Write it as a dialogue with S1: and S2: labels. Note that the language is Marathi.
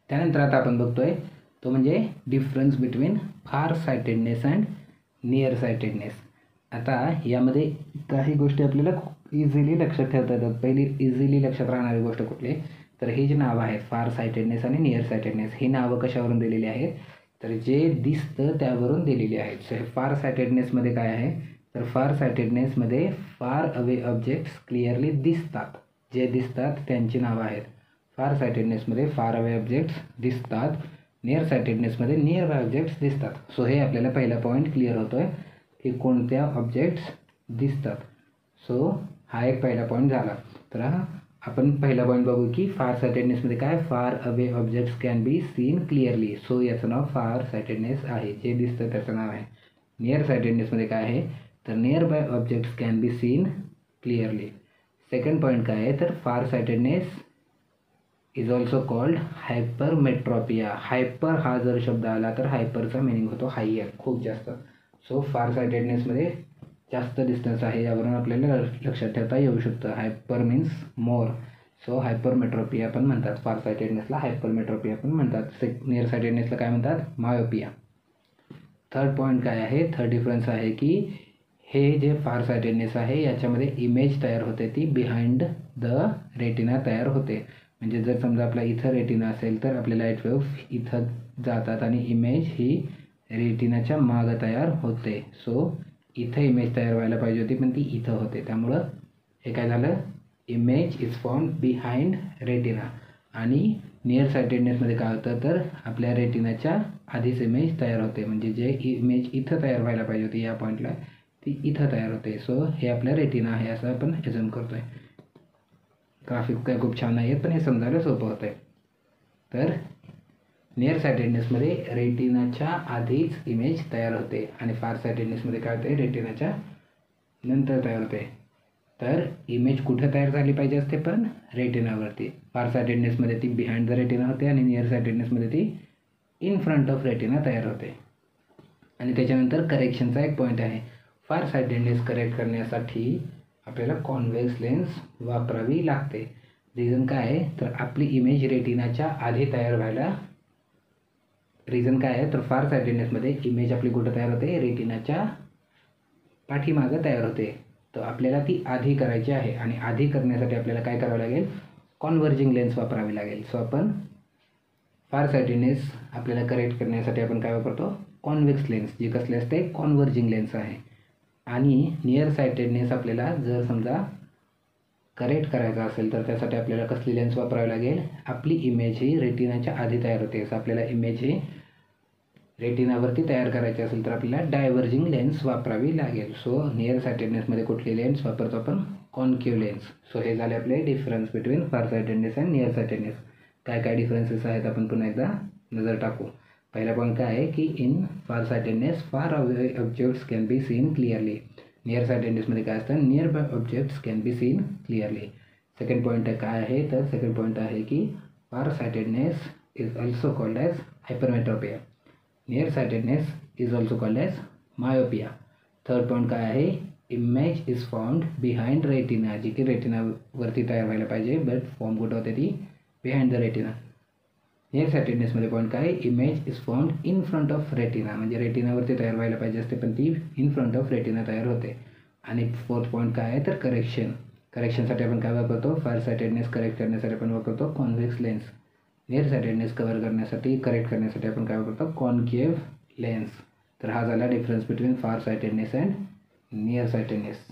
S1: त्यानंतर आता आपण बघतोय तो म्हणजे डिफरन्स बिटवीन फार सायटेडनेस अँड नियर सायटेडनेस. आता यामध्ये काही गोष्टी आपल्याला खूप इझिली लक्षात ठेवता येतात. पहिली इझिली लक्षात राहणारी गोष्ट कुठली, तर हे जे नावं आहेत फार सायटेडनेस आणि नियर सायटेडनेस, ही नावं कशावरून दिलेली आहेत, तर जे दिसतं त्यावरून दिलेली आहेत. सो हे फार सायटेडनेसमध्ये काय आहे, तर फार सायटेडनेसमध्ये फार अवे ऑब्जेक्ट्स क्लिअरली दिसतात, जे दिसतात त्यांची नावं आहेत. फार सायटेडनेसमध्ये फार अवे ऑब्जेक्ट्स दिसतात, नियर सायटेडनेसमध्ये नियर बाय ऑब्जेक्ट्स दिसतात. सो हे आपल्याला पहिला पॉईंट क्लिअर होतोय की कोणत्या ऑब्जेक्ट्स दिसतात. सो हा एक पहिला पॉईंट झाला. तर आपण पहिला पॉईंट बघू की फार सायटेडनेसमध्ये काय, फार away objects can be seen clearly. So याचं नाव फार सायटेडनेस आहे, जे दिसतं त्याचं नाव आहे. नियर सायटेडनेसमध्ये काय आहे, तर near by objects can be seen clearly. Second point काय आहे, तर फार sightedness is also called हायपरमेट्रॉपिया. Hyper हा जर शब्द आला तर हायपरचा मिनिंग होतो हायर, खूप जास्त. सो फार सायटेडनेसमध्ये जास्त डिस्टन्स आहे, यावरून आपल्याला लक्षात ठेवता येऊ शकतं. Hyper means more. सो हायपरमेट्रॉपिया पण म्हणतात फार सायटेडनेसला, हायपरमेट्रॉपिया पण म्हणतात. नियर सायटेडनेसला काय म्हणतात, मायोपिया. थर्ड पॉईंट काय आहे, थर्ड डिफरन्स आहे की हे जे फार सायटेडनेस आहे याच्यामध्ये इमेज तयार होते, ती बिहाइंड द रेटिना तयार होते. म्हणजे जर समजा आपला इथं रेटिना असेल तर आपले लाईट वेव्ह इथं जातात आणि इमेज ही रेटिनाच्या मागं तयार होते. सो इथं इमेज तयार व्हायला पाहिजे होती पण ती इथं होते, त्यामुळं हे काय झालं, image is found behind retina. आणि नियर सायटेडनेसमध्ये काय होतं, तर आपल्या रेटिनाच्या आधीच इमेज तयार होते, म्हणजे जे इमेज इथं तयार व्हायला पाहिजे होती या पॉईंटला ती इथं तयार होते. सो हे आपल्या रेटिना आहे असं आपण एझ्युम करतोय. ग्राफिक काय खूप छान आहे पण हे समजायला सोपं होतं आहे. तर नियर सायटेडनेसमध्ये रेटिनाच्या आधीच इमेज तयार होते आणि फार सायटेडनेसमध्ये काय होते, रेटिनाच्या नंतर तयार होते. तर इमेज कुठं तयार झाली पाहिजे असते, पण रेटिनावरती. फार सायटेडनेसमध्ये ती बिहाइंड द रेटिना होते आणि नियर सायटेडनेसमध्ये ती इन फ्रंट ऑफ रेटिना तयार होते. आणि त्याच्यानंतर करेक्शनचा एक पॉईंट आहे. फार सायटेडनेस करेक्ट करण्यासाठी आपल्याला कॉन्व्हेक्स लेन्स वापरावी लागते. रिझन काय आहे, तर आपली इमेज रेटिनाच्या आधी तयार व्हायला, रिझन काय आहे, तर फार सायटेडनेसमध्ये इमेज आपली कुठं तयार होते, रेटिनाच्या पाठीमागं तयार होते. तर आपल्याला ती आधी करायची आहे आणि आधी करण्यासाठी आपल्याला काय करावं लागेल, कॉन्व्हर्जिंग लेन्स वापरावी लागेल. सो आपण फार सायटेडनेस आपल्याला करेक्ट करण्यासाठी आपण काय वापरतो, कॉन्व्हेक्स लेन्स, जी कसले असते, कॉन्व्हर्जिंग लेन्स आहे. आणि नियर सायटेडनेस आपल्याला जर समजा करेक्ट करायचा असेल तर त्यासाठी आपल्याला कसली लेन्स वापरावी लागेल, आपली इमेज ही रेटिनाच्या आधी तयार होते. सो आपल्याला इमेज ही रेटिनावरती तयार करायची असेल तर आपल्याला डायव्हर्जिंग लेन्स वापरावी लागेल. सो नियर सायटेडनेसमध्ये कुठली लेन्स वापरतो आपण, कॉन्केव्ह लेन्स. सो हे झाले आपले डिफरन्स बिटवीन फार सायटेडनेस अँड नियर सायटेडनेस. काय काय डिफरन्सेस आहेत आपण पुन्हा एकदा नजर टाकू. पहिला पॉईंट काय आहे की in far sightedness far away objects can be seen clearly. Near सायटेडनेसमध्ये काय असतं, near by objects can be seen clearly. Second point काय आहे, तर सेकंड पॉईंट आहे की far sightedness is also called as hypermetropia. Near sightedness is also called as myopia. Third point काय आहे, image is found behind retina, जी की रेटिनावरती तयार व्हायला पाहिजे बट फॉर्म कुठं होते, ती बिहाइंड द रेटिना. नियर सायटेडनेसमध्ये पॉईंट काय, image is found in front of retina, म्हणजे रेटिनावरती तयार व्हायला पाहिजे असते पण ती इन फ्रंट ऑफ रेटिना तयार होते. आणि फोर्थ पॉईंट काय आहे, तर करेक्शन. करेक्शनसाठी आपण काय वापरतो, फार सायटेडनेस करेक्ट करण्यासाठी आपण वापरतो convex lens. Near sightedness cover करण्यासाठी, करेक्ट करण्यासाठी आपण काय वापरतो, कॉन्केव्ह लेन्स. तर हा झाला डिफरन्स बिटवीन फार सायटेडनेस अँड नियर सायटेडनेस.